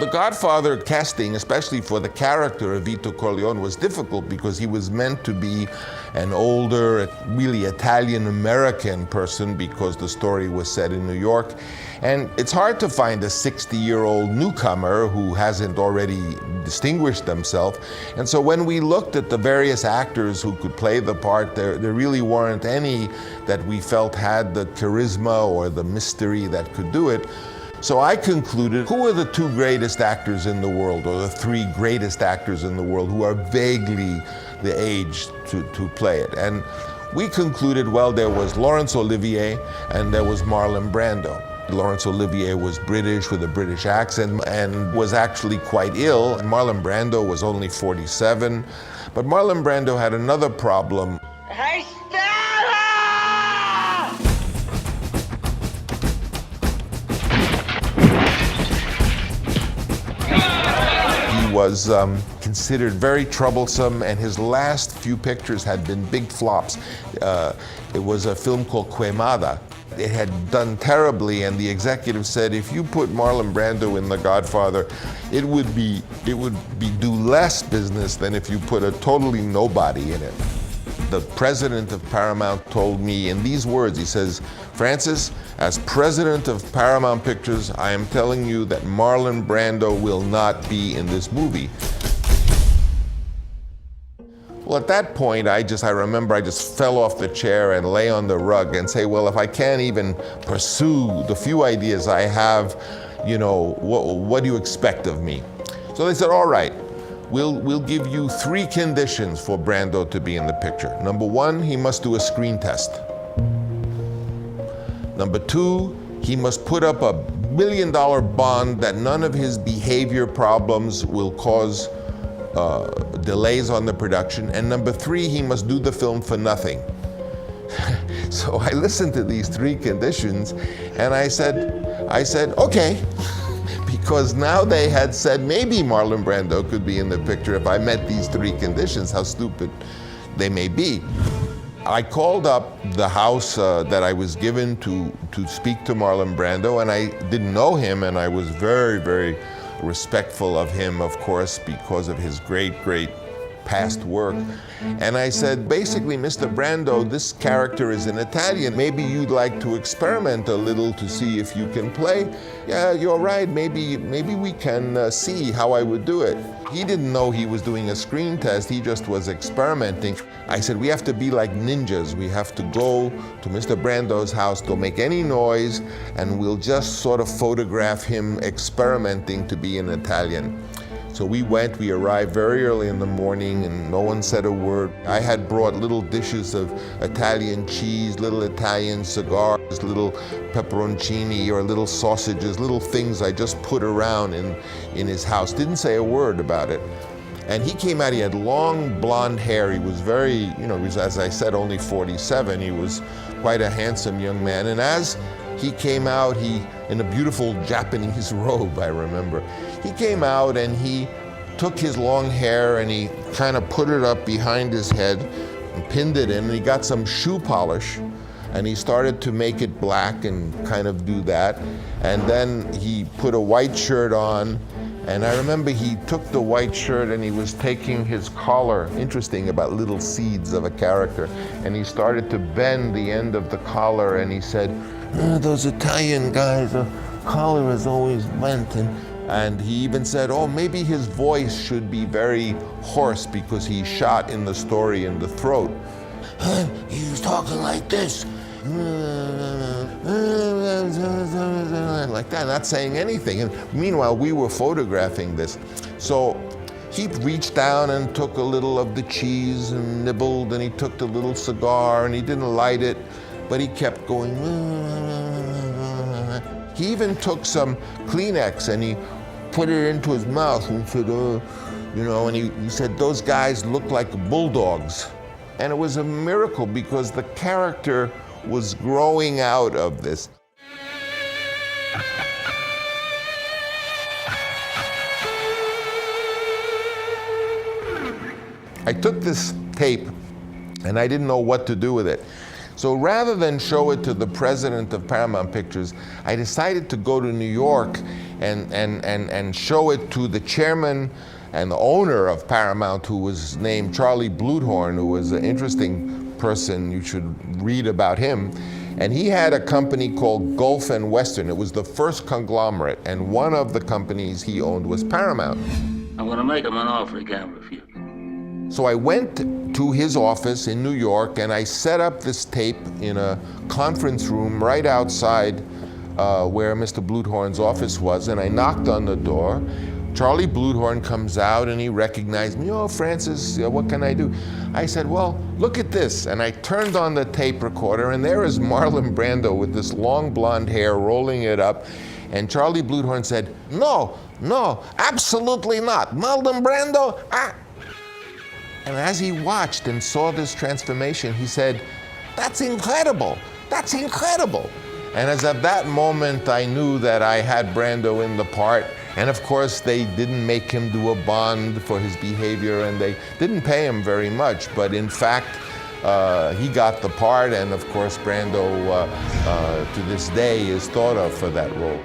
The Godfather casting, especially for the character of Vito Corleone, was difficult because he was meant to be an older, really Italian-American person because the story was set in New York. And it's hard to find a 60-year-old newcomer who hasn't already distinguished themselves. And so when we looked at the various actors who could play the part, there really weren't any that we felt had the charisma or the mystery that could do it. So I concluded, who are the two greatest actors in the world, or the three greatest actors in the world who are vaguely the age to play it? And we concluded, well, there was Laurence Olivier and there was Marlon Brando. Laurence Olivier was British with a British accent and was actually quite ill. And Marlon Brando was only 47. But Marlon Brando had another problem. Hey, He was considered very troublesome, and his last few pictures had been big flops. It was a film called Quemada. It had done terribly, and the executive said, if you put Marlon Brando in The Godfather, it would do less business than if you put a totally nobody in it. The president of Paramount told me in these words, he says, Francis, as president of Paramount Pictures, I am telling you that Marlon Brando will not be in this movie. Well, at that point, I remember I just fell off the chair and lay on the rug and say, well, if I can't even pursue the few ideas I have, you know, what do you expect of me? So they said, all right, we'll give you 3 conditions for Brando to be in the picture. Number 1, he must do a screen test. Number 2, he must put up a $1 million bond that none of his behavior problems will cause delays on the production. And number 3, he must do the film for nothing. So I listened to these 3 conditions and I said, okay. Because now they had said maybe Marlon Brando could be in the picture if I met these 3 conditions, how stupid they may be. I called up the house that I was given to speak to Marlon Brando, and I didn't know him, and I was very, very respectful of him, of course, because of his great past work. And I said, basically, Mr. Brando, this character is an Italian. Maybe you'd like to experiment a little to see if you can play. Yeah, you're right. Maybe we can see how I would do it. He didn't know he was doing a screen test. He just was experimenting. I said, we have to be like ninjas. We have to go to Mr. Brando's house, don't make any noise, and we'll just sort of photograph him experimenting to be an Italian. So we arrived very early in the morning and no one said a word. I had brought little dishes of Italian cheese, little Italian cigars, little pepperoncini or little sausages, little things I just put around in his house. Didn't say a word about it. And he came out, he had long blonde hair. He was very, he was, as I said, only 47. He was quite a handsome young man. And as he came out, in a beautiful Japanese robe, I remember. He came out and he took his long hair and he kind of put it up behind his head and pinned it in, and he got some shoe polish and he started to make it black and kind of do that. And then he put a white shirt on, and I remember he took the white shirt and he was taking his collar, interesting about little seeds of a character, and he started to bend the end of the collar and he said, those Italian guys, the collar is always bent. And he even said, oh, maybe his voice should be very hoarse because he's shot in the story in the throat. He was talking like this. Like that, not saying anything. And meanwhile, we were photographing this. So he reached down and took a little of the cheese and nibbled, and he took the little cigar and he didn't light it, but he kept going. He even took some Kleenex and he put it into his mouth and said, and he said, those guys look like bulldogs. And it was a miracle because the character was growing out of this. I took this tape and I didn't know what to do with it. So rather than show it to the president of Paramount Pictures, I decided to go to New York and show it to the chairman and the owner of Paramount, who was named Charlie Bluthorn, who was an interesting person. You should read about him. And he had a company called Gulf and Western. It was the first conglomerate, and one of the companies he owned was Paramount. I'm going to make him an offer he can't refuse. So I went to his office in New York, and I set up this tape in a conference room right outside where Mr. Bluthorn's office was, and I knocked on the door. Charlie Bluthorn comes out and he recognized me. Oh, Francis, what can I do? I said, well, look at this. And I turned on the tape recorder, and there is Marlon Brando with this long blonde hair rolling it up. And Charlie Bluthorn said, no, absolutely not. Marlon Brando, ah. And as he watched and saw this transformation, he said, that's incredible. That's incredible. And as at that moment, I knew that I had Brando in the part. And of course, they didn't make him do a bond for his behavior, and they didn't pay him very much. But in fact, he got the part, and of course, Brando, to this day, is thought of for that role.